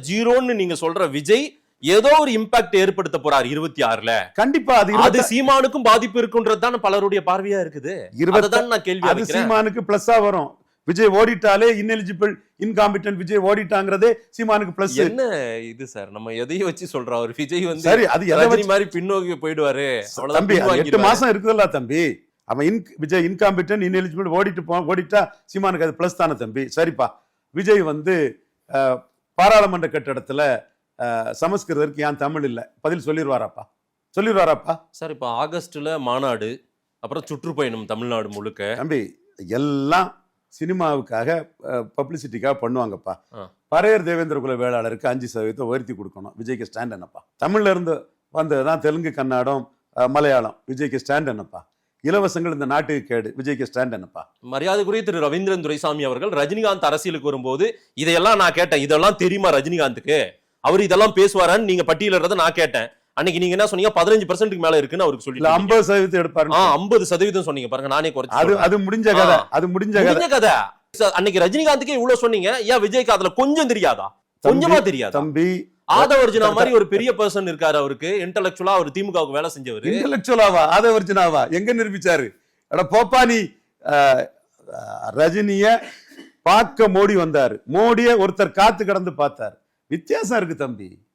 ஜீரோன்னு நீங்க சொல்ற விஜய் ஏதோ ஒரு இம்பாக்ட் ஏற்படுத்த போறார் 26ல. கண்டிப்பா அது சீமானுக்கும் பாதிப்பு இருக்குன்றது தான் பலருடைய பார்வையா இருக்குது. அதுதான் நான் கேள்வி அது சீமானுக்கு பிளஸ்ஸா வரும். விஜய் ஓடிட்டாலே இன்எலிஜிபிள் இன்காம்பிட்டன்ட் விஜய் ஓடிட்டாங்கிறதே சீமானுக்கு பிளஸ். என்ன இது சார், நம்ம எதையும் வச்சு சொல்றோம். ஒரு விஜய் வந்து சரி, அது ரஜினி மாதிரி பின்னோக்கி போயிடுவாரு தம்பி. 8 மாசம் இருக்குதுல்ல தம்பி. அவன் விஜய் இன்காம்பிட்டன்ட் இன்எலிஜிபிள் ஓடிட்டா சீமானுக்கு அது பிளஸ் தானே தம்பி. சரிப்பா, விஜய் வந்து பாராளுமன்ற கட்டடத்துல சமஸ்கிருதருக்கு ஏன் தமிழ் இல்ல பதில் சொல்லிடுவாராப்பா சார்? இப்ப ஆகஸ்ட்ல மாநாடு, அப்புறம் சுற்றுப்பயணம் தமிழ்நாடு முழுக்க. தம்பி எல்லாம் சினிமாவுக்காக பப்ளிசிட்டிக்காக பண்ணுவாங்கப்பா. பரையர் தேவேந்திர குல வேளாளருக்கு 5% உயர்த்தி கொடுக்கணும். விஜய்க்கு ஸ்டாண்ட் என்னப்பா? தமிழ்ல இருந்து வந்ததுதான் தெலுங்கு, கன்னடம், மலையாளம். விஜய்க்கு ஸ்டாண்ட் என்னப்பா? இலவசங்கள் இந்த நாட்டுக்கு கேடு. விஜய்க்கு ஸ்டாண்ட் என்னப்பா? மரியாதைக்குரிய திரு ரவீந்திரன் துரைசாமி அவர்கள் ரஜினிகாந்த் அரசியலுக்கு வரும்போது இதையெல்லாம் நான் கேட்டேன். இதெல்லாம் தெரியுமா ரஜினிகாந்துக்கு? அவர் இதெல்லாம் பேசுவாரான்னு நீங்க பட்டியலிடுறத நான் கேட்டேன். அன்னைக்கு நீங்க என்ன சொன்னீங்க? 15% மேல இருக்குன்னு அவருக்கு சொல்லி 50% எடுப்பாரு. 50% சொன்னீங்க பாருங்க. நானே குறைச்சு. அது முடிஞ்ச கதை. அது முடிஞ்ச கதை. அன்னைக்கு ரஜினிகாந்துக்கே இவ்வளவு சொன்னீங்க, ஏன் விஜய்க்கு அதுல கொஞ்சம் தெரியாதா? கொஞ்சமா தெரியாது தம்பி. ஆதவர்ஜுனா மாதிரி ஒரு பெரிய பர்சன் இருக்காரு. அவருக்கு இன்டெலக்சுவலா அவர் திமுகவுக்கு வேலை செஞ்சவர். இன்டெலக்சுவலாவா? ஆதவர்ஜுனாவா எங்க நிரூபிச்சாரு? அட போப்பா நீ. ரஜினிய பார்க்க மோடி வந்தாரு. மோடிய ஒருத்தர் காத்து கடந்து பார்த்தாரு. வித்தியாசம் இருக்கு தம்பி.